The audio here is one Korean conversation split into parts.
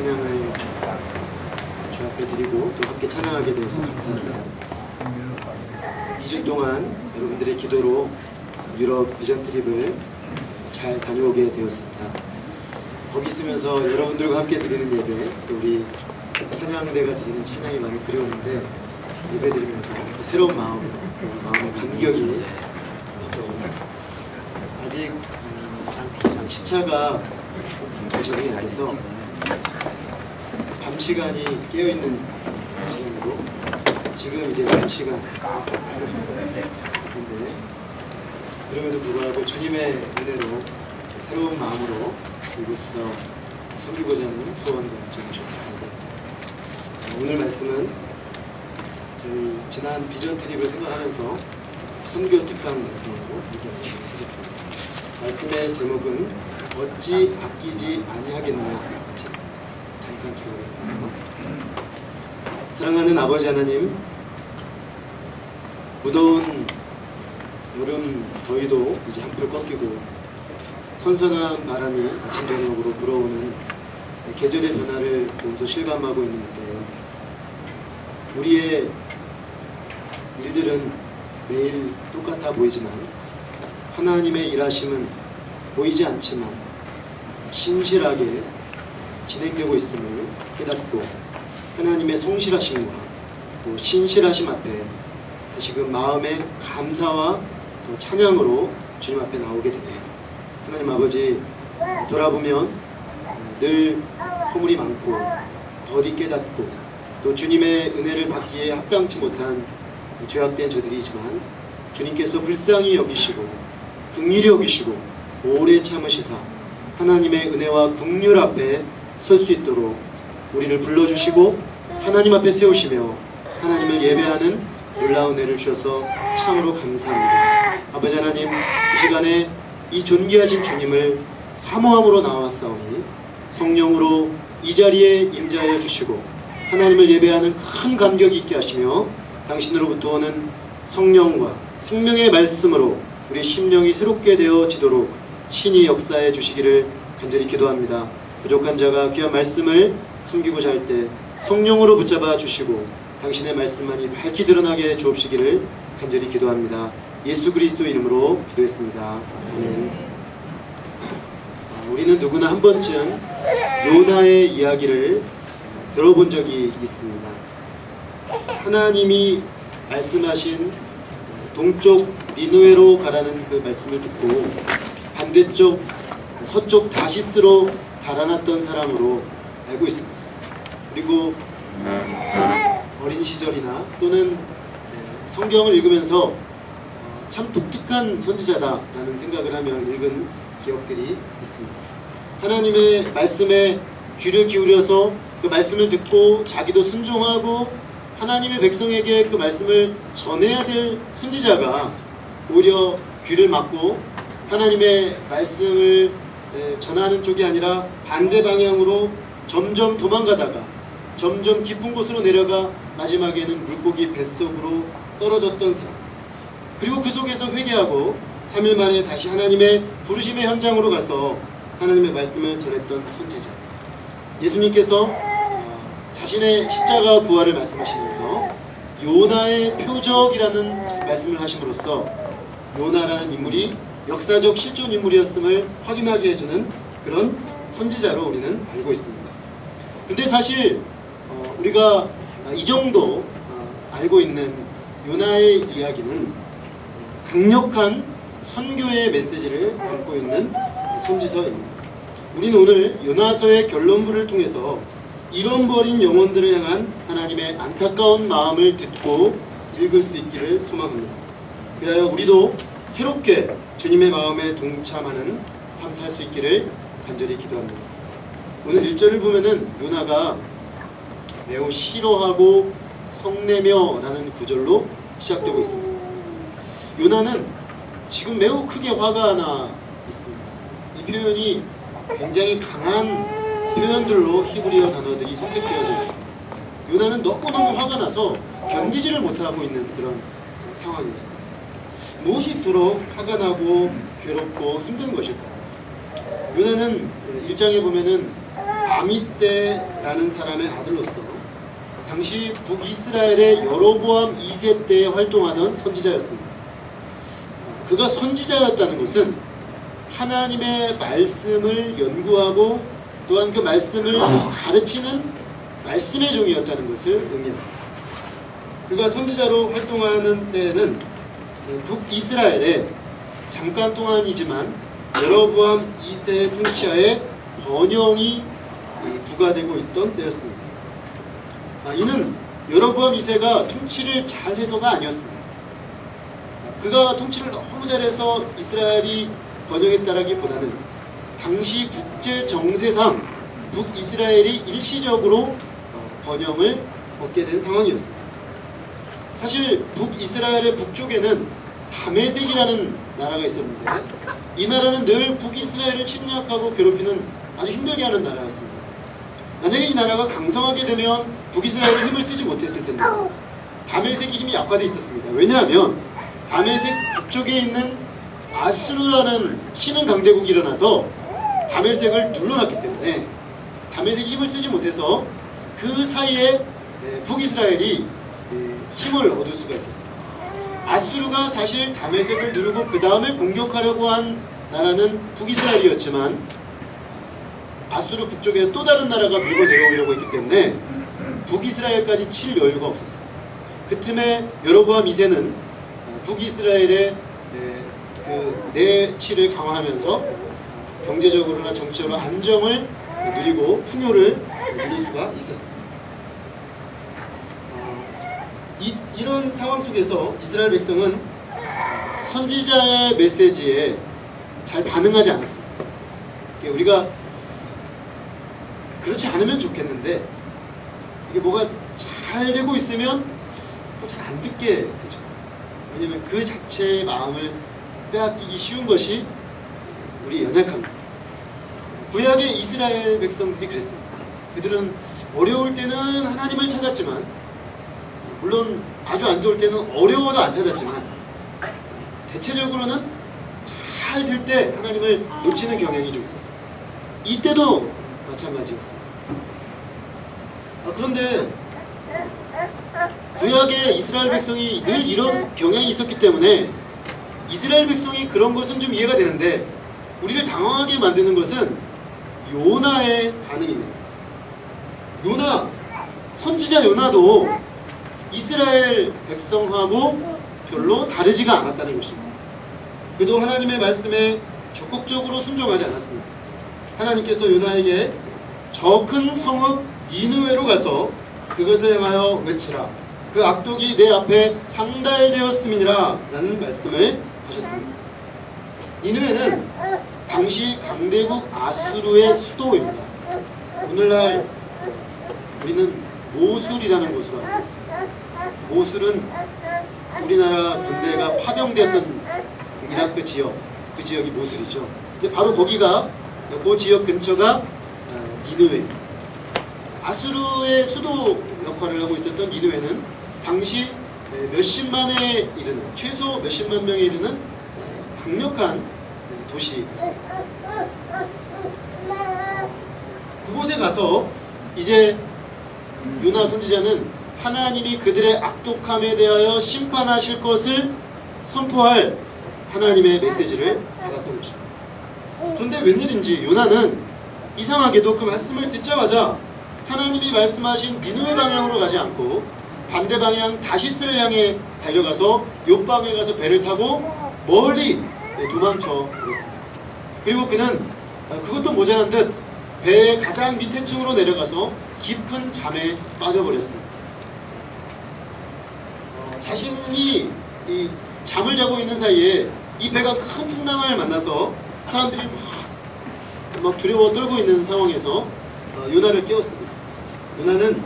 찬양을 주 앞에 드리고 또 함께 찬양하게 되어서 감사합니다. 2주 동안 여러분들의 기도로 유럽 비전 트립을 잘 다녀오게 되었습니다. 거기 있으면서 여러분들과 함께 드리는 예배, 또 우리 찬양대가 드리는 찬양이 많이 그리웠는데 예배 드리면서 새로운 마음의 감격이 들어옵니다. 아직 시차가 적응이 안 돼서 밤 시간이 깨어있는 시간이고 지금 이제 낮 시간 근데 그럼에도 불구하고 주님의 은혜로 새로운 마음으로 이곳에서 섬기고자 하는 소원과 주셔서 감사합니다. 오늘 말씀은 저희 지난 비전 트립을 생각하면서 선교 특강 말씀으로 얘기하겠습니다. 말씀의 제목은 어찌 바뀌지 아니하겠나. 잠깐 기도하겠습니다. 사랑하는 아버지 하나님, 무더운 여름 더위도 이제 한풀 꺾이고 선선한 바람이 아침 저녁으로 불어오는 계절의 변화를 몸소 실감하고 있는데 우리의 일들은 매일 똑같아 보이지만 하나님의 일하심은 보이지 않지만 신실하게 진행되고 있음을 깨닫고 하나님의 성실하심과 또 신실하심 앞에 다시금 마음의 감사와 또 찬양으로 주님 앞에 나오게 됩니다. 하나님 아버지, 돌아보면 늘 허물이 많고 더디 깨닫고 또 주님의 은혜를 받기에 합당치 못한 죄악된 저들이지만 주님께서 불쌍히 여기시고 긍휼히 여기시고 오래 참으시사 하나님의 은혜와 긍휼 앞에 설 수 있도록 우리를 불러주시고 하나님 앞에 세우시며 하나님을 예배하는 놀라운 은혜를 주셔서 참으로 감사합니다. 아버지 하나님, 이 시간에 이 존귀하신 주님을 사모함으로 나왔사오니 성령으로 이 자리에 임재하여 주시고 하나님을 예배하는 큰 감격이 있게 하시며 당신으로부터 오는 성령과 생명의 말씀으로 우리 심령이 새롭게 되어지도록 신이 역사해 주시기를 간절히 기도합니다. 부족한 자가 귀한 말씀을 섬기고자 할 때 성령으로 붙잡아 주시고 당신의 말씀만이 밝히 드러나게 주옵시기를 간절히 기도합니다. 예수 그리스도 이름으로 기도했습니다. 아멘. 우리는 누구나 한 번쯤 요나의 이야기를 들어본 적이 있습니다. 하나님이 말씀하신 동쪽 니느웨로 가라는 그 말씀을 듣고 반대쪽 서쪽 다시스로 달아났던 사람으로 알고 있습니다. 그리고 어린 시절이나 또는 성경을 읽으면서 참 독특한 선지자다라는 생각을 하며 읽은 기억들이 있습니다. 하나님의 말씀에 귀를 기울여서 그 말씀을 듣고 자기도 순종하고 하나님의 백성에게 그 말씀을 전해야 될 선지자가 오히려 귀를 막고 하나님의 말씀을 전하는 쪽이 아니라 반대 방향으로 점점 도망가다가 점점 깊은 곳으로 내려가 마지막에는 물고기 뱃속으로 떨어졌던 사람, 그리고 그 속에서 회개하고 3일 만에 다시 하나님의 부르심의 현장으로 가서 하나님의 말씀을 전했던 선지자. 예수님께서 자신의 십자가 부활을 말씀하시면서 요나의 표적이라는 말씀을 하심으로써 요나라는 인물이 역사적 실존 인물이었음을 확인하게 해주는 그런 선지자로 우리는 알고 있습니다. 근데 사실 우리가 이 정도 알고 있는 요나의 이야기는 강력한 선교의 메시지를 담고 있는 선지서입니다. 우리는 오늘 요나서의 결론부를 통해서 잃어버린 영혼들을 향한 하나님의 안타까운 마음을 듣고 읽을 수 있기를 소망합니다. 그리하여 우리도 새롭게 주님의 마음에 동참하는 삶 살 수 있기를 간절히 기도합니다. 오늘 1절을 보면은 요나가 매우 싫어하고 성내며 라는 구절로 시작되고 있습니다. 요나는 지금 매우 크게 화가 나 있습니다. 이 표현이 굉장히 강한 표현들로 히브리어 단어들이 선택되어져 있습니다. 요나는 너무너무 화가 나서 견디지를 못하고 있는 그런 상황이었습니다. 무엇이 이토록 화가 나고 괴롭고 힘든 것일까요? 요나는 1장에 보면은 아미떼라는 사람의 아들로서 당시 북이스라엘의 여로보암 2세 때 활동하던 선지자였습니다. 그가 선지자였다는 것은 하나님의 말씀을 연구하고 또한 그 말씀을 가르치는 말씀의 종이었다는 것을 의미합니다. 그가 선지자로 활동하는 때에는 북이스라엘에 잠깐 동안이지만 여로보암 2세 통치하에 번영이 부과되고 있던 때였습니다. 이는 여로보암 2세가 통치를 잘해서가 아니었습니다. 그가 통치를 너무 잘해서 이스라엘이 번영했다라기보다는 당시 국제 정세상 북이스라엘이 일시적으로 번영을 얻게 된 상황이었습니다. 사실 북이스라엘의 북쪽에는 다메섹이라는 나라가 있었는데 이 나라는 늘 북이스라엘을 침략하고 괴롭히는 아주 힘들게 하는 나라였습니다. 만약에 이 나라가 강성하게 되면 북이스라엘이 힘을 쓰지 못했을 텐데 다메섹이 힘이 약화되어 있었습니다. 왜냐하면 다메섹 북쪽에 있는 아수르라는 신흥 강대국이 일어나서 다메섹을 눌러놨기 때문에 다메섹이 힘을 쓰지 못해서 그 사이에 북이스라엘이 힘을 얻을 수가 있었습니다. 아수르가 사실 다메섹을 누르고 그 다음에 공격하려고 한 나라는 북이스라엘이었지만 아수르 북쪽에 또 다른 나라가 밀고 내려오려고 했기 때문에 북이스라엘까지 칠 여유가 없었습니다. 그 틈에 여로보암 2세는 북이스라엘의 그 내치를 강화하면서 경제적으로나 정치적으로 안정을 누리고 풍요를 누릴 수가 있었습니다. 이런 상황 속에서 이스라엘 백성은 선지자의 메시지에 잘 반응하지 않았습니다. 우리가 그렇지 않으면 좋겠는데 이게 뭐가 잘 되고 있으면 또 잘 안 듣게 되죠. 왜냐하면 그 자체의 마음을 빼앗기기 쉬운 것이 우리 연약합니다. 구약의 이스라엘 백성들이 그랬습니다. 그들은 어려울 때는 하나님을 찾았지만 물론 아주 안 좋을 때는 어려워도 안 찾았지만 대체적으로는 잘 될 때 하나님을 놓치는 경향이 좀 있었어요. 이때도 마찬가지였습니다. 그런데 구약의 이스라엘 백성이 늘 이런 경향이 있었기 때문에 이스라엘 백성이 그런 것은 좀 이해가 되는데 우리를 당황하게 만드는 것은 요나의 반응입니다. 요나, 선지자 요나도 이스라엘 백성하고 별로 다르지가 않았다는 것입니다. 그도 하나님의 말씀에 적극적으로 순종하지 않았습니다. 하나님께서 요나에게 저 큰 성읍 니느웨로 가서 그것을 향하여 외치라. 그 악독이 내 앞에 상달되었음이니라 라는 말씀을 하셨습니다. 니느웨는 당시 강대국 아수르의 수도입니다. 오늘날 우리는 모술이라는 곳으로 알고 있습니다. 모술은 우리나라 군대가 파병되었던 이라크 지역, 그 지역이 모술이죠. 근데 바로 거기가 그 지역 근처가 니느웨입니다. 아수르의 수도 역할을 하고 있었던 니느웨는 당시 몇십만에 이르는, 최소 몇십만 명에 이르는 강력한 도시였습니다. 그곳에 가서 이제 요나 선지자는 하나님이 그들의 악독함에 대하여 심판하실 것을 선포할 하나님의 메시지를 받았던 것입니다. 그런데 웬일인지 요나는 이상하게도 그 말씀을 듣자마자 하나님이 말씀하신 니느웨 방향으로 가지 않고 반대 방향 다시스를 향해 달려가서 요방에 가서 배를 타고 멀리 도망쳐 버렸습니다. 그리고 그는 그것도 모자란 듯 배의 가장 밑에 층으로 내려가서 깊은 잠에 빠져버렸습니다. 자신이 이 잠을 자고 있는 사이에 이 배가 큰 풍랑을 만나서 사람들이 막 두려워 떨고 있는 상황에서 요나를 깨웠습니다. 요나는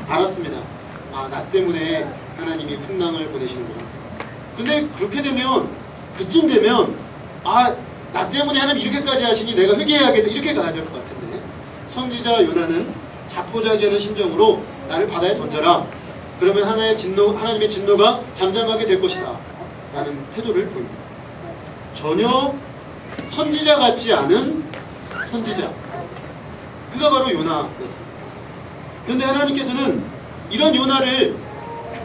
알았습니다. 나 때문에 하나님이 풍랑을 보내시는구나. 근데 그렇게 되면, 그쯤 되면 나 때문에 하나님 이렇게까지 하시니 내가 회개해야겠다, 이렇게 가야 될 것 같은데 선지자 요나는 자포자기하는 심정으로 나를 바다에 던져라. 그러면 하나님의 진노가 잠잠하게 될 것이다 라는 태도를 보입니다. 전혀 선지자 같지 않은 선지자, 그가 바로 요나였습니다. 그런데 하나님께서는 이런 요나를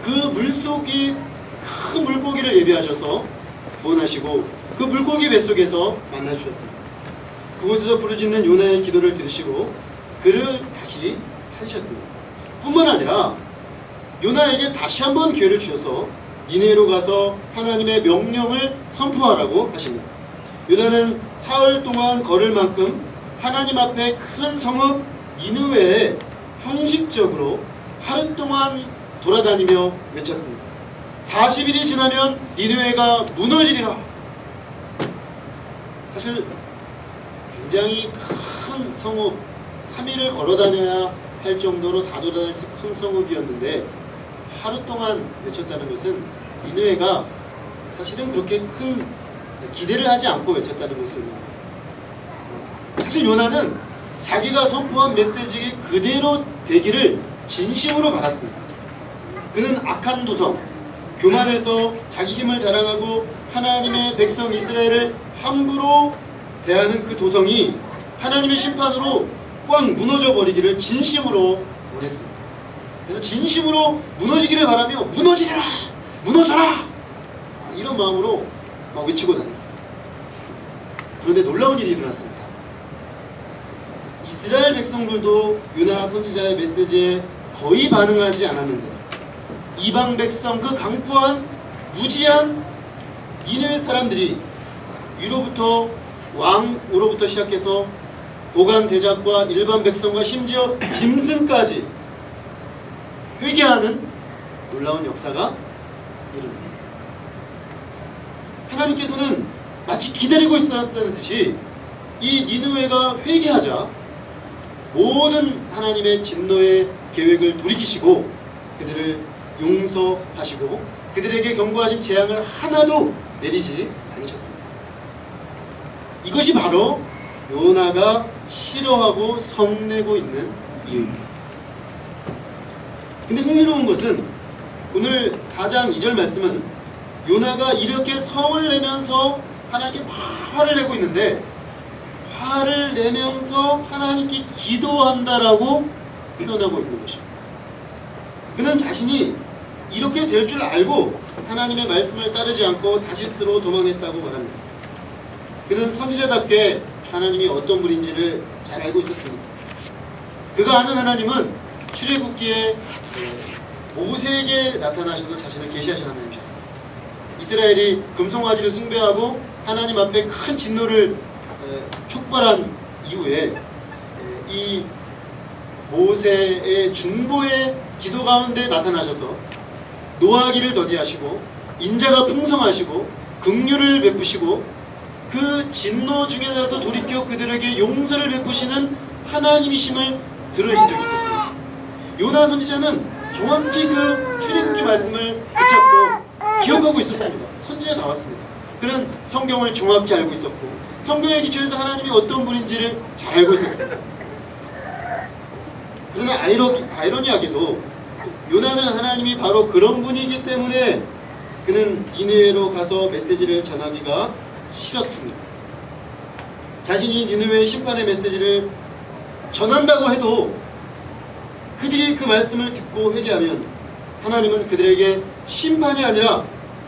그 물속이 큰 물고기를 예비하셔서 구원하시고 그 물고기 뱃속에서 만나주셨습니다. 그곳에서 부르짖는 요나의 기도를 들으시고 그를 다시 살리셨습니다. 뿐만 아니라 요나에게 다시 한번 기회를 주셔서 니느웨로 가서 하나님의 명령을 선포하라고 하십니다. 요나는 사흘 동안 걸을 만큼 하나님 앞에 큰 성읍 니느웨에 형식적으로 하루 동안 돌아다니며 외쳤습니다. 40일이 지나면 니느웨가 무너지리라. 사실 굉장히 큰 성읍, 3일을 걸어다녀야 할 정도로 다 돌아다닐 수 큰 성읍이었는데 하루 동안 외쳤다는 것은 니느웨가 사실은 그렇게 큰 기대를 하지 않고 외쳤다는 것을 의미합니다. 사실 요나는 자기가 선포한 메시지 그대로 되기를 진심으로 바랐습니다. 그는 악한 도성, 교만해서 자기 힘을 자랑하고 하나님의 백성 이스라엘을 함부로 대하는 그 도성이 하나님의 심판으로 꽉 무너져 버리기를 진심으로 원했습니다. 그래서 진심으로 무너지기를 바라며 무너지라! 무너져라! 이런 마음으로 막 외치고 다녔습니다. 그런데 놀라운 일이 일어났습니다. 이스라엘 백성들도 요나 선지자의 메시지에 거의 반응하지 않았는데 이방 백성 그 강포한 무지한 니느웨 사람들이 위로부터 왕으로부터 시작해서 고관 대작과 일반 백성과 심지어 짐승까지 회개하는 놀라운 역사가 일어났습니다. 하나님께서는 마치 기다리고 있었다는 듯이 이 니느웨가 회개하자 모든 하나님의 진노의 계획을 돌이키시고 그들을 용서하시고 그들에게 경고하신 재앙을 하나도 내리지 않으셨습니다. 이것이 바로 요나가 싫어하고 성내고 있는 이유입니다. 근데 흥미로운 것은 오늘 4장 2절 말씀은 요나가 이렇게 성을 내면서 하나님께 화를 내고 있는데 화를 내면서 하나님께 기도한다라고 표현하고 있는 것입니다. 그는 자신이 이렇게 될 줄 알고 하나님의 말씀을 따르지 않고 다시스로 도망했다고 말합니다. 그는 선지자답게 하나님이 어떤 분인지를 잘 알고 있었습니다. 그가 아는 하나님은 출애굽기에 모세에게 나타나셔서 자신을 계시하신 하나님이셨습니다. 이스라엘이 금송아지를 숭배하고 하나님 앞에 큰 진노를 촉발한 이후에 이 모세의 중보의 기도 가운데 나타나셔서 노하기를 더디하시고 인자가 풍성하시고 긍휼을 베푸시고 그 진노 중에라도 돌이켜 그들에게 용서를 베푸시는 하나님이심을 들으신 적이 있었습니다. 요나 선지자는 정확히 그 출애굽기 말씀을 붙잡고 기억하고 있었습니다. 선지에 나왔습니다. 그는 성경을 정확히 알고 있었고 성경의 기초에서 하나님이 어떤 분인지를 잘 알고 있었습니다. 그러나 아이러니하게도 요나는 하나님이 바로 그런 분이기 때문에 그는 니느웨로 가서 메시지를 전하기가 싫었습니다. 자신이 니느웨의 심판의 메시지를 전한다고 해도 그들이 그 말씀을 듣고 회개하면 하나님은 그들에게 심판이 아니라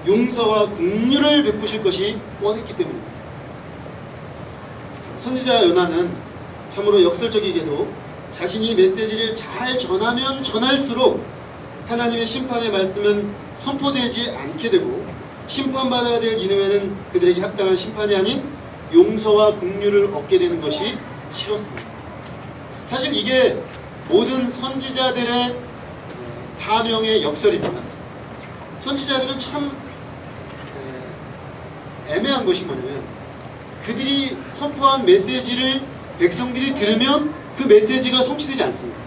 용서와 긍휼을 베푸실 것이 뻔했기 때문입니다. 선지자 요나는 참으로 역설적이게도 자신이 메시지를 잘 전하면 전할수록 하나님의 심판의 말씀은 선포되지 않게 되고 심판받아야 될 니느웨는 그들에게 합당한 심판이 아닌 용서와 긍휼을 얻게 되는 것이 싫었습니다. 사실 이게 모든 선지자들의 사명의 역설입니다. 선지자들은 참 애매한 것이 뭐냐면 그들이 선포한 메시지를 백성들이 들으면 그 메시지가 성취되지 않습니다.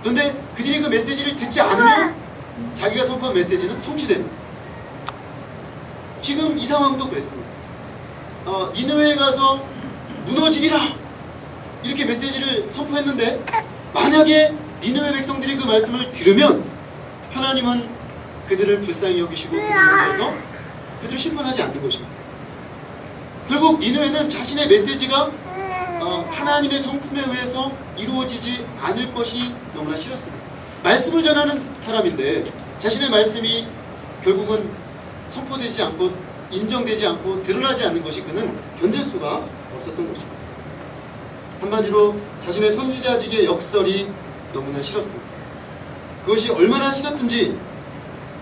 그런데 그들이 그 메시지를 듣지 않으면 자기가 선포한 메시지는 성취됩니다. 지금 이 상황도 그랬습니다. 니느웨에 가서 무너지리라 이렇게 메시지를 선포했는데 만약에 니느웨 백성들이 그 말씀을 들으면 하나님은 그들을 불쌍히 여기시고 그들에서 그들을 심판하지 않는 것입니다. 결국 니느웨는 자신의 메시지가 하나님의 성품에 의해서 이루어지지 않을 것이 너무나 싫었습니다. 말씀을 전하는 사람인데 자신의 말씀이 결국은 선포되지 않고 인정되지 않고 드러나지 않는 것이 그는 견딜 수가 없었던 것입니다. 한마디로 자신의 선지자직의 역설이 너무나 싫었습니다. 그것이 얼마나 싫었든지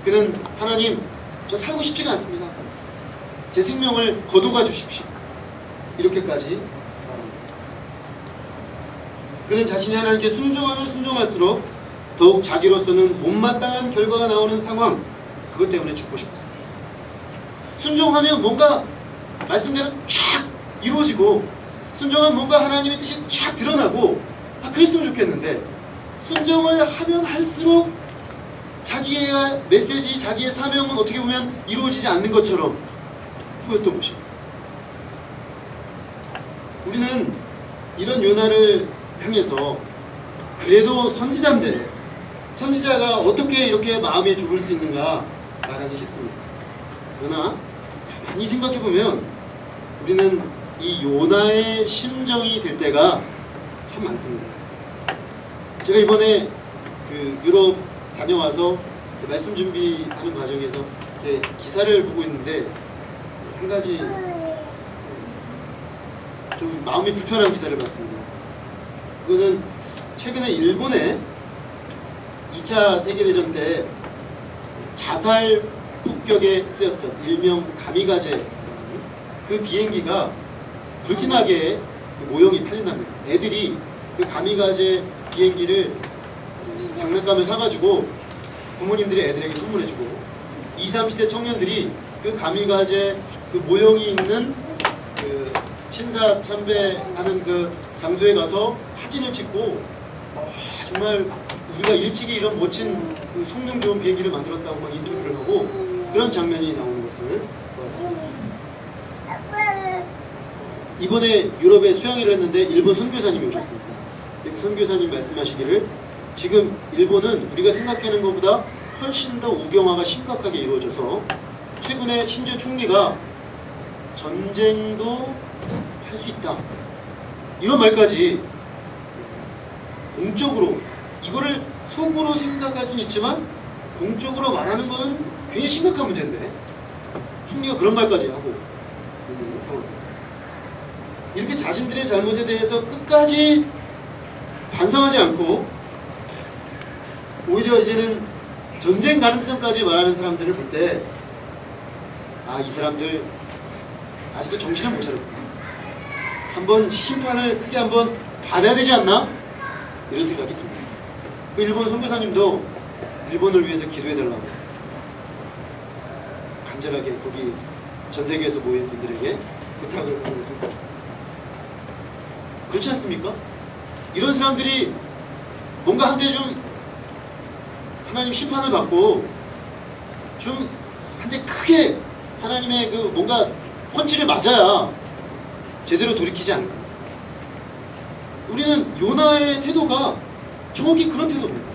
그는 하나님, 저 살고 싶지가 않습니다. 제 생명을 거둬가 주십시오. 이렇게까지 말합니다. 그는 자신이 하나님께 순종하면 순종할수록 더욱 자기로서는 못마땅한 결과가 나오는 상황, 그것 때문에 죽고 싶었습니다. 순종하면 뭔가 말씀대로 쫙 이루어지고 순종하면 뭔가 하나님의 뜻이 쫙 드러나고 그랬으면 좋겠는데 순종을 하면 할수록 자기의 메시지, 자기의 사명은 어떻게 보면 이루어지지 않는 것처럼 보였던 것입니다. 우리는 이런 요나를 향해서 그래도 선지자인데 선지자가 어떻게 이렇게 마음에 죽을 수 있는가 말하기 쉽습니다. 그러나 가만히 생각해보면 우리는 이 요나의 심정이 될 때가 참 많습니다. 제가 이번에 그 유럽 다녀와서 말씀 준비하는 과정에서 기사를 보고 있는데 한 가지 좀 마음이 불편한 기사를 봤습니다. 그거는 최근에 일본에 2차 세계대전 때 자살 폭격에 쓰였던 일명 가미가제 그 비행기가 불티나게 그 모형이 팔린답니다. 애들이 그 가미가제 비행기를 장난감을 사가지고 부모님들이 애들에게 선물해주고 20, 30대 청년들이 그 가미가제 그 모형이 있는 그 신사 참배하는 그 장소에 가서 사진을 찍고 정말 우리가 일찍이 이런 멋진 그 성능 좋은 비행기를 만들었다고 막 인터뷰를 하고 그런 장면이 나오는 것을 보았습니다. 이번에 유럽에 수양회를 했는데 일본 선교사님이 오셨습니다. 그 선교사님 말씀하시기를 지금 일본은 우리가 생각하는 것보다 훨씬 더 우경화가 심각하게 이루어져서 최근에 심지어 총리가 전쟁도 할 수 있다 이런 말까지 공적으로 이거를 속으로 생각할 수는 있지만 공적으로 말하는 것은 굉장히 심각한 문제인데 총리가 그런 말까지 하고 있는 상황입니다. 이렇게 자신들의 잘못에 대해서 끝까지 반성하지 않고 오히려 이제는 전쟁 가능성까지 말하는 사람들을 볼 때 이 사람들 아직도 정신을 못 차렸구나. 한번 심판을 크게 한번 받아야 되지 않나? 이런 생각이 듭니다. 그 일본 선교사님도 일본을 위해서 기도해달라고 간절하게 거기 전 세계에서 모인 분들에게 부탁을 하고 있습니다. 그렇지 않습니까? 이런 사람들이 뭔가 한때 좀 하나님 심판을 받고 좀 한때 크게 하나님의 그 뭔가 펀치를 맞아야 제대로 돌이키지 않을까. 우리는 요나의 태도가 정확히 그런 태도입니다.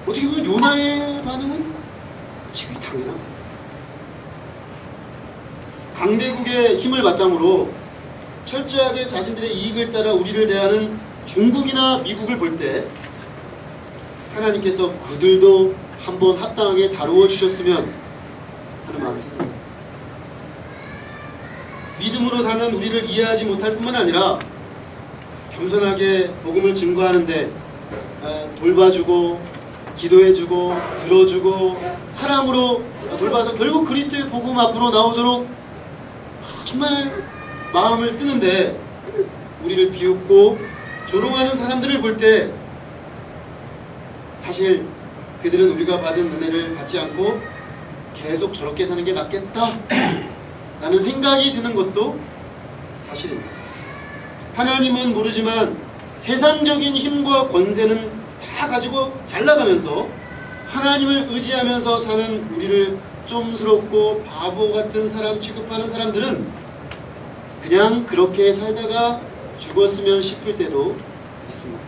어떻게 보면 요나의 반응은 지극히 당연한 거예요. 강대국의 힘을 바탕으로 철저하게 자신들의 이익을 따라 우리를 대하는 중국이나 미국을 볼 때 하나님께서 그들도 한번 합당하게 다루어 주셨으면 하는 마음이 듭니다. 믿음으로 사는 우리를 이해하지 못할 뿐만 아니라 겸손하게 복음을 증거하는데 돌봐주고 기도해주고 들어주고 사랑으로 돌봐서 결국 그리스도의 복음 앞으로 나오도록 정말 마음을 쓰는데 우리를 비웃고 조롱하는 사람들을 볼 때 사실 그들은 우리가 받은 은혜를 받지 않고 계속 저렇게 사는 게 낫겠다 라는 생각이 드는 것도 사실입니다. 하나님은 모르지만 세상적인 힘과 권세는 다 가지고 잘 나가면서 하나님을 의지하면서 사는 우리를 좀스럽고 바보 같은 사람 취급하는 사람들은 그냥 그렇게 살다가 죽었으면 싶을 때도 있습니다.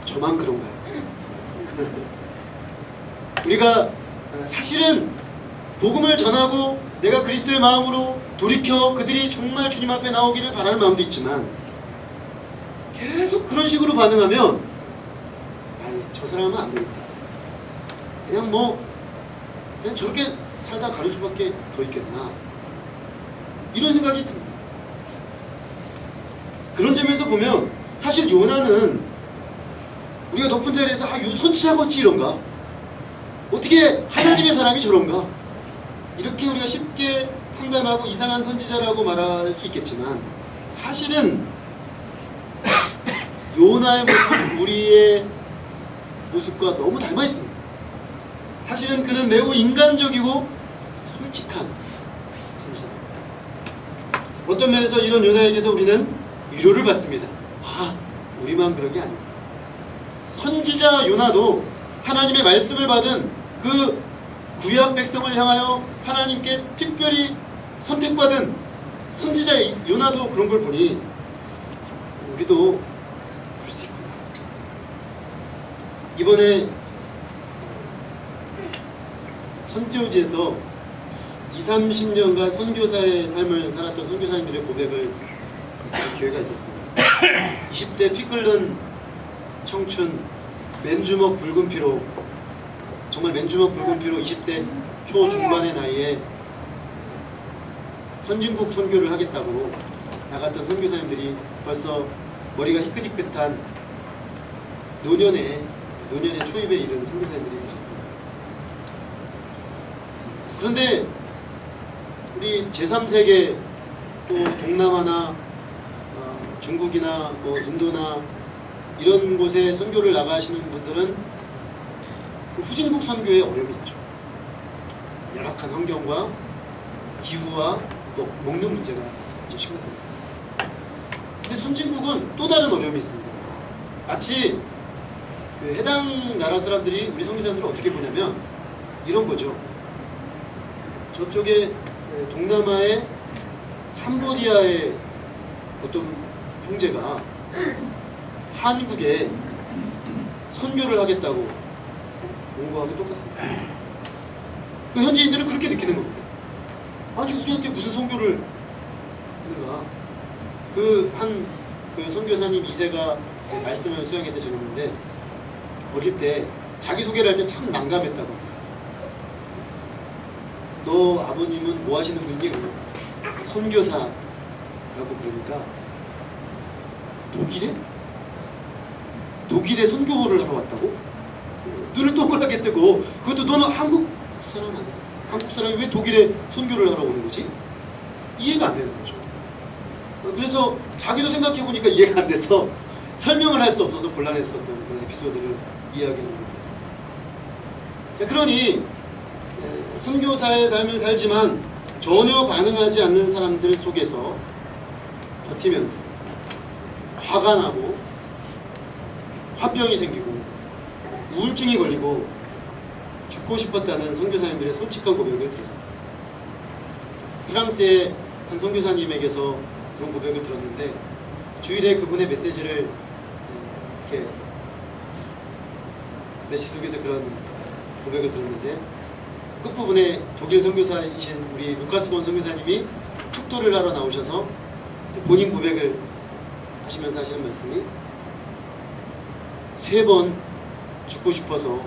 저만 그런가요? 우리가 사실은 복음을 전하고 내가 그리스도의 마음으로 돌이켜 그들이 정말 주님 앞에 나오기를 바라는 마음도 있지만 계속 그런 식으로 반응하면 아이 저 사람은 안 되겠다. 그냥 저렇게 살다 가는 수밖에 더 있겠나 이런 생각이 듭니다. 그런 점에서 보면 사실 요나는 우리가 높은 자리에서 요 선지자가 어찌 이런가? 어떻게 하나님의 사람이 저런가? 이렇게 우리가 쉽게 판단하고 이상한 선지자라고 말할 수 있겠지만 사실은 요나의 모습은 우리의 모습과 너무 닮아 있습니다. 사실은 그는 매우 인간적이고 솔직한 선지자입니다. 어떤 면에서 이런 요나에게서 우리는 위로를 받습니다. 우리만 그런 게 아닙니다. 선지자 요나도 하나님의 말씀을 받은 그 구약 백성을 향하여 하나님께 특별히 선택받은 선지자 요나도 그런 걸 보니 우리도 그럴 수 있구나. 이번에 선교지에서 20-30년간 선교사의 삶을 살았던 선교사님들의 고백을 들을 기회가 있었습니다. 20대 피 끓는 청춘, 맨주먹 붉은 피로, 정말 맨주먹 붉은 피로 20대 초중반의 나이에 선진국 선교를 하겠다고 나갔던 선교사님들이 벌써 머리가 희끗희끗한 노년의 초입에 이른 선교사님들이 계셨습니다. 그런데 우리 제3세계 또 동남아나 중국이나 인도나 이런 곳에 선교를 나가시는 분들은 그 후진국 선교에 어려움이 있죠. 열악한 환경과 기후와 먹는 문제가 아주 심각합니다. 근데 선진국은 또 다른 어려움이 있습니다. 마치 그 해당 나라 사람들이 우리 선교사님들을 어떻게 보냐면 이런 거죠. 저쪽에 동남아의 캄보디아의 어떤 형제가 한국에 선교를 하겠다고 온 거하고 똑같습니다. 그 현지인들은 그렇게 느끼는 겁니다. 아니 우리한테 무슨 선교를 하는가. 그 선교사님 2세가 말씀을 수양회 때 전했는데 어릴 때 자기소개를 할 때 참 난감했다고. 너 아버님은 뭐 하시는 분이니? 선교사라고. 그러니까 독일에 선교를 하러 왔다고? 눈을 동그랗게 뜨고, 그것도 너는 한국 사람 아니야? 한국 사람이 왜 독일에 선교를 하러 오는 거지? 이해가 안 되는 거죠. 그래서 자기도 생각해보니까 이해가 안 돼서 설명을 할 수 없어서 곤란했었던 그런 에피소드를 이야기하는 것 같습니다. 자, 그러니 선교사의 삶을 살지만 전혀 반응하지 않는 사람들 속에서 버티면서 화가 나고 화병이 생기고 우울증이 걸리고 죽고 싶었다는 선교사님들의 솔직한 고백을 들었습니다. 프랑스의 한 선교사님에게서 그런 고백을 들었는데 주일에 그분의 메시지를 이렇게 메시지 속에서 그런 고백을 들었는데 끝부분에 독일 선교사이신 우리 루카스 본 선교사님이 축도를 하러 나오셔서 본인 고백을 하시면서 하시는 말씀이 3번 죽고 싶어서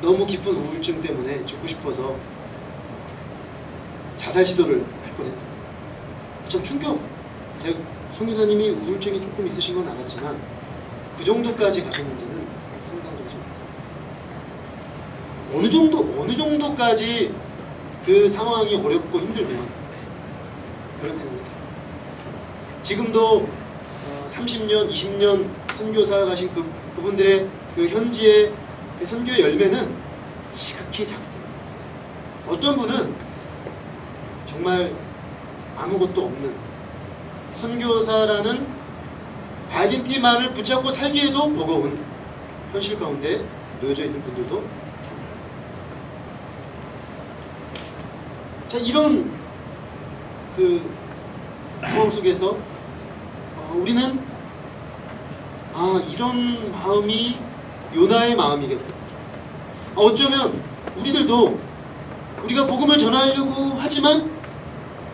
너무 깊은 우울증 때문에 죽고 싶어서 자살 시도를 할 뻔했다. 참 충격. 제가 선교사님이 우울증이 조금 있으신 건 알았지만 그 정도까지 가셨는지는 상상도 하지 못했습니다. 어느 정도까지 그 상황이 어렵고 힘들면 그런 생각이 듭니다. 지금도 30년, 20년 선교사 가신 그분들의 그 현지의 선교의 열매는 지극히 작습니다. 어떤 분은 정말 아무것도 없는 선교사라는 아이덴티티만을 붙잡고 살기에도 버거운 현실 가운데 놓여져 있는 분들도 참 많습니다. 자, 이런 그 상황 속에서 우리는 이런 마음이 요나의 마음이겠구나. 어쩌면 우리들도 우리가 복음을 전하려고 하지만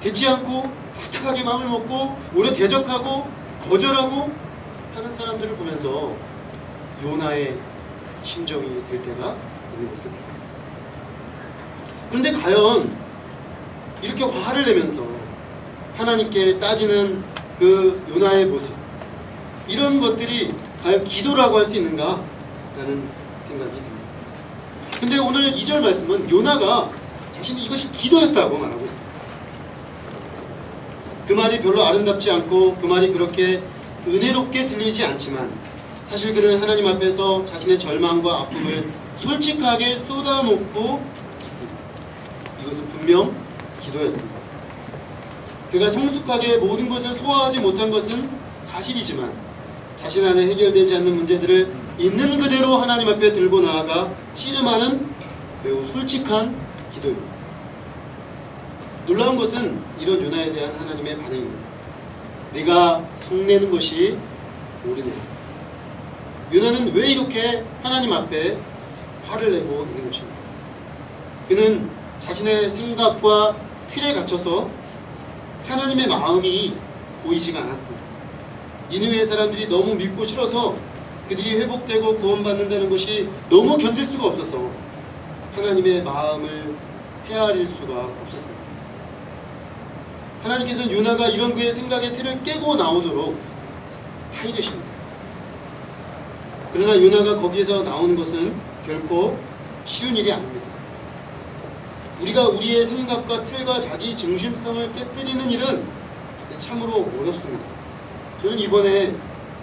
듣지 않고 탁탁하게 마음을 먹고 오히려 대적하고 거절하고 하는 사람들을 보면서 요나의 심정이 될 때가 있는 것입니다. 그런데 과연 이렇게 화를 내면서 하나님께 따지는 그 요나의 모습, 이런 것들이 과연 기도라고 할 수 있는가? 라는 생각이 듭니다. 근데 오늘 2절 말씀은 요나가 자신이 이것이 기도였다고 말하고 있습니다. 그 말이 별로 아름답지 않고 그 말이 그렇게 은혜롭게 들리지 않지만 사실 그는 하나님 앞에서 자신의 절망과 아픔을 솔직하게 쏟아놓고 있습니다. 이것은 분명 기도였습니다. 그가 성숙하게 모든 것을 소화하지 못한 것은 사실이지만 자신 안에 해결되지 않는 문제들을 있는 그대로 하나님 앞에 들고 나아가 씨름하는 매우 솔직한 기도입니다. 놀라운 것은 이런 요나에 대한 하나님의 반응입니다. 네가 성내는 것이 옳으냐. 요나는 왜 이렇게 하나님 앞에 화를 내고 있는 것입니까? 그는 자신의 생각과 틀에 갇혀서 하나님의 마음이 보이지가 않았습니다. 니느웨의 사람들이 너무 믿고 싫어서 그들이 회복되고 구원받는다는 것이 너무 견딜 수가 없어서 하나님의 마음을 헤아릴 수가 없었습니다. 하나님께서는 요나가 이런 그의 생각의 틀을 깨고 나오도록 타이르십니다. 그러나 요나가 거기에서 나오는 것은 결코 쉬운 일이 아닙니다. 우리가 우리의 생각과 틀과 자기 중심성을 깨뜨리는 일은 참으로 어렵습니다. 저는 이번에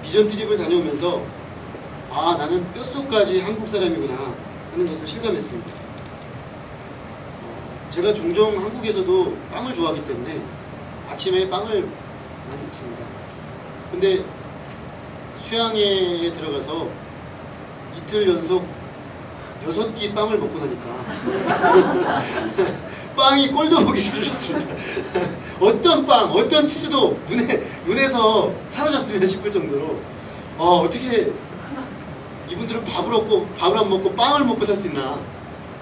비전 트립을 다녀오면서 나는 뼛속까지 한국 사람이구나 하는 것을 실감했습니다. 제가 종종 한국에서도 빵을 좋아하기 때문에 아침에 빵을 많이 먹습니다. 근데 수양회에 들어가서 이틀 연속 6끼 빵을 먹고 나니까 빵이 꼴도 보기 싫었습니다. 어떤 빵, 어떤 치즈도 눈에서 사라졌으면 싶을 정도로 어떻게 이분들은 밥을 안 먹고 빵을 먹고 살 수 있나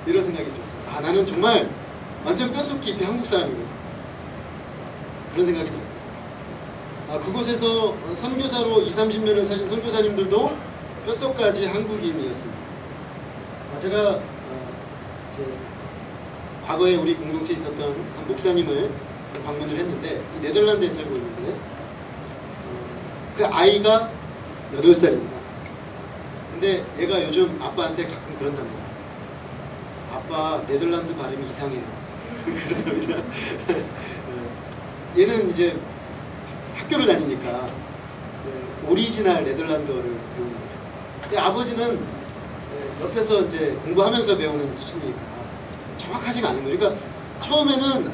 이런 생각이 들었습니다. 나는 정말 완전 뼛속 깊이 한국 사람이구나 그런 생각이 들었습니다. 그곳에서 선교사로 20-30년을 사신 선교사님들도 뼛속까지 한국인이었습니다. 제가 과거에 우리 공동체에 있었던 한 목사님을 방문을 했는데 네덜란드에 살고 있는데 그 아이가 8살입니다. 근데 얘가 요즘 아빠한테 가끔 그런답니다. 아빠 네덜란드 발음이 이상해요. 그런답니다. 얘는 이제 학교를 다니니까 오리지널 네덜란드어를 배우는 거예요. 근데 아버지는 옆에서 이제 공부하면서 배우는 수준이니까 정확하지가 않은 거예요. 그러니까 처음에는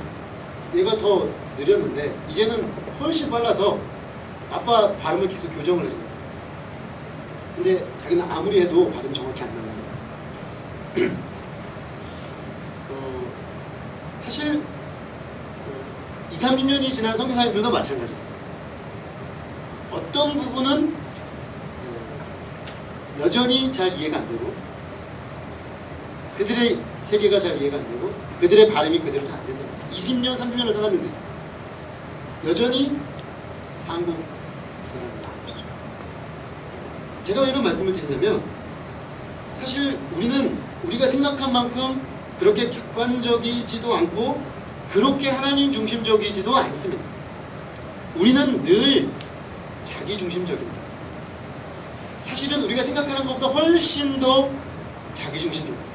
얘가 더 느렸는데 이제는 훨씬 빨라서 아빠 발음을 계속 교정을 해줍니다. 근데 자기는 아무리 해도 발음이 정확히 안 나와요. 사실 20-30년이 지난 선교사님들도 마찬가지예요. 어떤 부분은 여전히 잘 이해가 안 되고 그들의 세계가 잘 이해가 안 되고 그들의 발음이 그대로 잘 안 된다. 20년, 30년을 살았는데 여전히 한국 사람이 나오시죠. 제가 왜 이런 말씀을 드리냐면 사실 우리가 생각한 만큼 그렇게 객관적이지도 않고 그렇게 하나님 중심적이지도 않습니다. 우리는 늘 자기 중심적입니다. 사실은 우리가 생각하는 것보다 훨씬 더 자기 중심적입니다.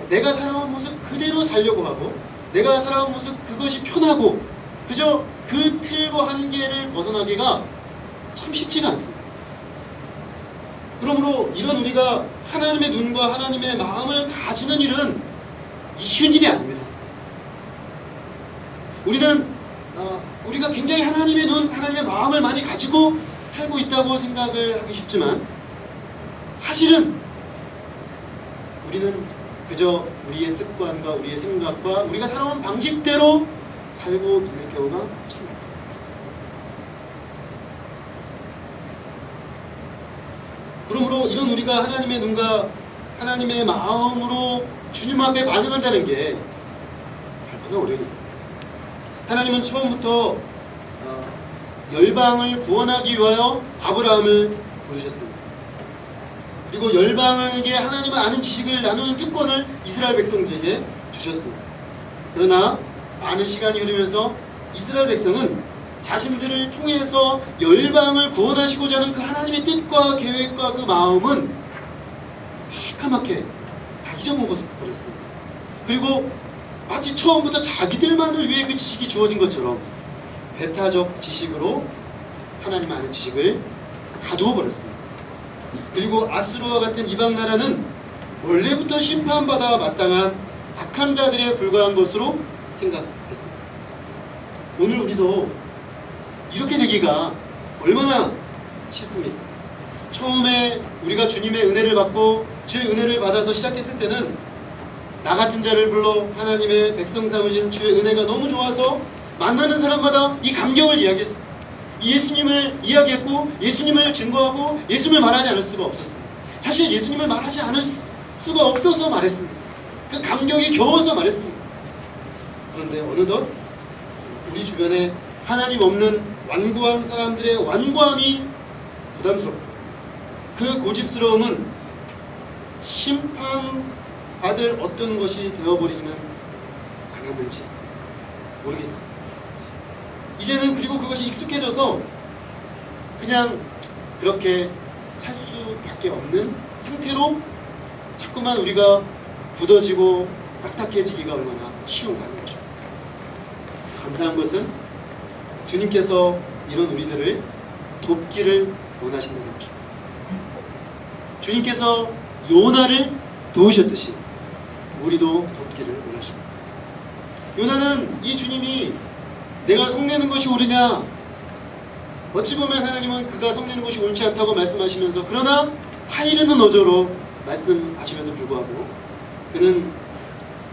내가 살아온 모습 그대로 살려고 하고 내가 살아온 모습 그것이 편하고 그저 그 틀과 한계를 벗어나기가 참 쉽지가 않습니다. 그러므로 이런 우리가 하나님의 눈과 하나님의 마음을 가지는 일은 쉬운 일이 아닙니다. 우리가 굉장히 하나님의 눈, 하나님의 마음을 많이 가지고 살고 있다고 생각을 하기 쉽지만 사실은 우리는 그저 우리의 습관과 우리의 생각과 우리가 살아온 방식대로 살고 있는 경우가 참 많습니다. 그러므로 이런 우리가 하나님의 눈과 하나님의 마음으로 주님 앞에 반응한다는 게 얼마나 어려워요. 하나님은 처음부터 열방을 구원하기 위하여 아브라함을 부르셨습니다. 그리고 열방에게 하나님을 아는 지식을 나누는 특권을 이스라엘 백성들에게 주셨습니다. 그러나 많은 시간이 흐르면서 이스라엘 백성은 자신들을 통해서 열방을 구원하시고자 하는 그 하나님의 뜻과 계획과 그 마음은 새까맣게 다 잊어먹어버렸습니다. 그리고 마치 처음부터 자기들만을 위해 그 지식이 주어진 것처럼 배타적 지식으로 하나님 아는 지식을 가두어 버렸습니다. 그리고 아수르와 같은 이방 나라는 원래부터 심판받아 마땅한 악한 자들에 불과한 것으로 생각했습니다. 오늘 우리도 이렇게 되기가 얼마나 쉽습니까? 처음에 우리가 주님의 은혜를 받고 주의 은혜를 받아서 시작했을 때는 나 같은 자를 불러 하나님의 백성 삼으신 주의 은혜가 너무 좋아서 만나는 사람마다 이 감격을 이야기했습니다. 예수님을 이야기했고 예수님을 증거하고 예수님을 말하지 않을 수가 없었습니다. 사실 예수님을 말하지 않을 수가 없어서 말했습니다. 그 감격이 겨워서 말했습니다. 그런데 어느덧 우리 주변에 하나님 없는 완고한 사람들의 완고함이 부담스럽고 그 고집스러움은 심판받을 어떤 것이 되어버리지는 않았는지 모르겠습니다. 이제는 그리고 그것이 익숙해져서 그냥 그렇게 살 수밖에 없는 상태로 자꾸만 우리가 굳어지고 딱딱해지기가 얼마나 쉬운가 하는 거죠. 감사한 것은 주님께서 이런 우리들을 돕기를 원하신다는 것입니다. 주님께서 요나를 도우셨듯이 우리도 돕기를 원하십니다. 요나는 이 주님이 내가 성내는 것이 옳으냐, 어찌 보면 하나님은 그가 성내는 것이 옳지 않다고 말씀하시면서 그러나 타이르는 어조로 말씀하심에도 불구하고 그는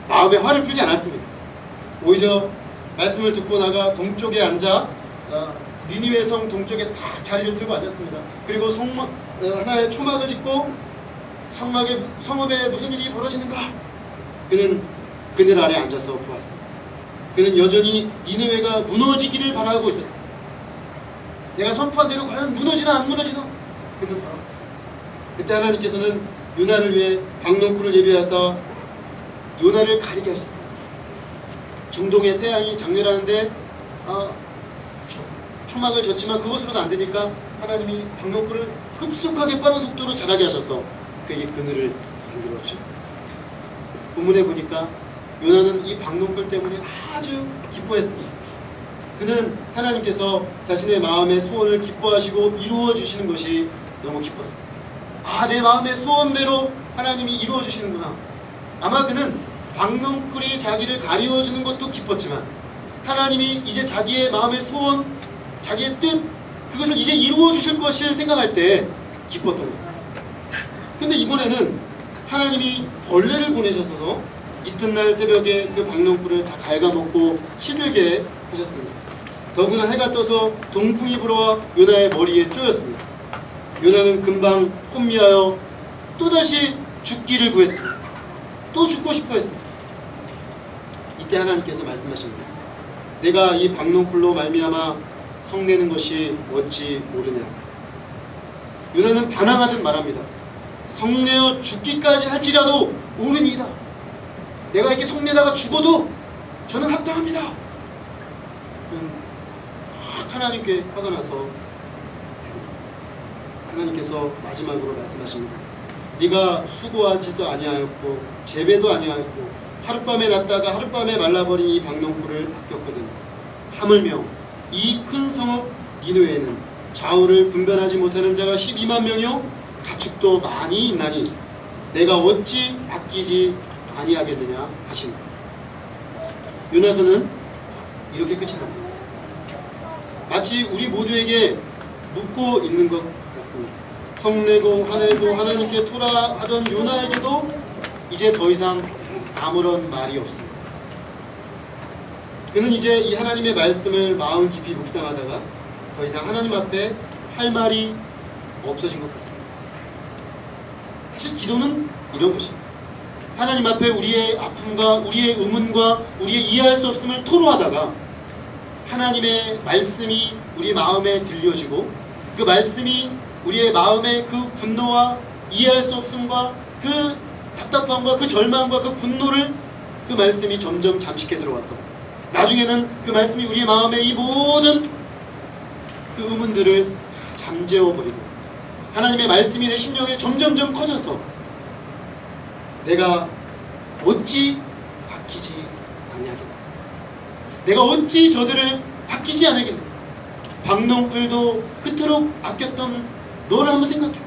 마음에 화를 풀지 않았습니다. 오히려 말씀을 듣고 나가 동쪽에 앉아 니느웨 성 동쪽에 딱 자리를 들고 앉았습니다. 그리고 하나의 초막을 짓고 성읍에 무슨 일이 벌어지는가? 그는 그늘 아래 앉아서 보았습니다. 그는 여전히 니느웨가 무너지기를 바라고 있었습니다. 내가 선포한 대로 과연 무너지나 안 무너지나? 그는 바라고 있었습니다. 그때 하나님께서는 요나를 위해 박넝쿨을 예비하사 요나를 가리게 하셨습니다. 중동의 태양이 장렬하는데 초막을 졌지만 그것으로도 안 되니까 하나님이 박넝쿨을 급속하게 빠른 속도로 자라게 하셔서 그에게 그늘을 만들어 주셨습니다. 본문에 보니까 요나는 이 박넝쿨 때문에 아주 기뻐했습니다. 그는 하나님께서 자신의 마음의 소원을 기뻐하시고 이루어 주시는 것이 너무 기뻤습니다. 내 마음의 소원대로 하나님이 이루어 주시는구나. 아마 그는 박넝쿨이 자기를 가리워 주는 것도 기뻤지만 하나님이 이제 자기의 마음의 소원, 자기의 뜻, 그것을 이제 이루어 주실 것을 생각할 때 기뻤던 것 같습니다. 근데 이번에는 하나님이 벌레를 보내셔서 이튿날 새벽에 그 박넝쿨을 다 갉아먹고 시들게 하셨습니다. 더구나 해가 떠서 동풍이 불어와 요나의 머리에 쪼였습니다. 요나는 금방 혼미하여 또다시 죽기를 구했습니다. 또 죽고 싶어 했습니다. 이때 하나님께서 말씀하십니다. 내가 이 박넝쿨로 말미암아 성내는 것이 어찌 모르냐. 요나는 반항하듯 말합니다. 성내어 죽기까지 할지라도 옳으니이다. 내가 이렇게 성내다가 죽어도 저는 합당합니다. 하나님께 화가 나서 하나님께서 마지막으로 말씀하십니다. 네가 수고하지도 아니하였고 재배도 아니하였고 하룻밤에 났다가 하룻밤에 말라버린 이 박넝쿨을 아꼈거든. 하물며 이 큰 성읍 니느웨에는 좌우를 분별하지 못하는 자가 12만 명이요 가축도 많이 있나니 내가 어찌 아끼지 아니하겠느냐 하십니다. 요나서는 이렇게 끝이 납니다. 마치 우리 모두에게 묻고 있는 것 같습니다. 성내고 화내고 하나님께 토라하던 요나에게도 이제 더 이상 아무런 말이 없습니다. 그는 이제 이 하나님의 말씀을 마음 깊이 묵상하다가 더 이상 하나님 앞에 할 말이 없어진 것 같습니다. 사실 기도는 이런 것입니다. 하나님 앞에 우리의 아픔과 우리의 의문과 우리의 이해할 수 없음을 토로하다가 하나님의 말씀이 우리 마음에 들려지고 그 말씀이 우리의 마음의 그 분노와 이해할 수 없음과 그 답답함과 그 절망과 그 분노를 그 말씀이 점점 잠식해 들어와서 나중에는 그 말씀이 우리의 마음의 이 모든 그 의문들을 잠재워버리고 하나님의 말씀이 내 심령에 점점점 커져서 내가 어찌 아끼지 아니하겠나, 내가 어찌 저들을 아끼지 않겠나, 박농쿨도 그토록 아꼈던 너를 한번 생각해봐.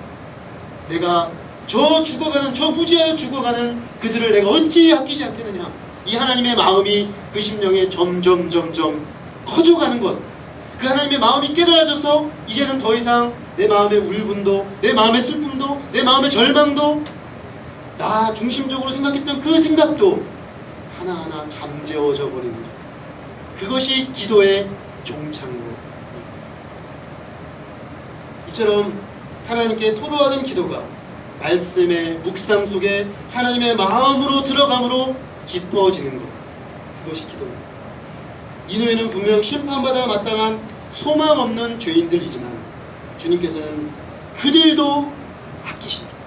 내가 저 죽어가는, 저 무지하여 죽어가는 그들을 내가 어찌 아끼지 않겠느냐. 이 하나님의 마음이 그 심령에 점점 커져가는 것, 그 하나님의 마음이 깨달아져서 이제는 더 이상 내 마음의 울분도, 내 마음의 슬픔도, 내 마음의 절망도, 나 중심적으로 생각했던 그 생각도 하나하나 잠재워져 버리는 것, 그것이 기도의 종착역. 이처럼 하나님께 토로하는 기도가 말씀의 묵상 속에 하나님의 마음으로 들어감으로 기뻐지는 것, 그것이 기도입니다. 니느웨는 분명 심판받아 마땅한 소망 없는 죄인들이지만 주님께서는 그들도 아끼십니다.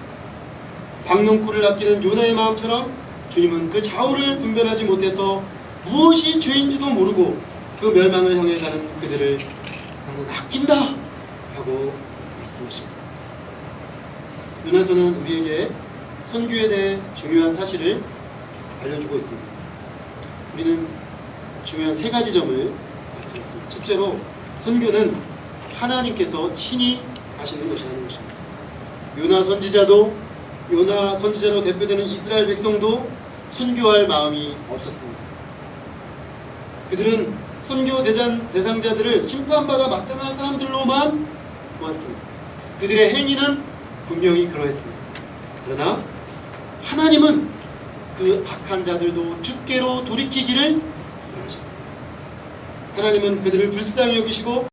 박농쿨을 아끼는 요나의 마음처럼 주님은 그 좌우를 분별하지 못해서 무엇이 죄인지도 모르고 그 멸망을 향해 가는 그들을 나는 아낀다 라고 말씀하십니다. 요나서는 우리에게 선교에 대해 중요한 사실을 알려주고 있습니다. 우리는 중요한 세 가지 점을 말씀했습니다. 첫째로 선교는 하나님께서 친히 하시는 것이라는 것입니다. 요나 선지자로 대표되는 이스라엘 백성도 선교할 마음이 없었습니다. 그들은 선교 대상자들을 심판받아 마땅한 사람들로만 보았습니다. 그들의 행위는 분명히 그러했습니다. 그러나 하나님은 그 악한 자들도 주께로 돌이키기를 원하셨습니다. 하나님은 그들을 불쌍히 여기시고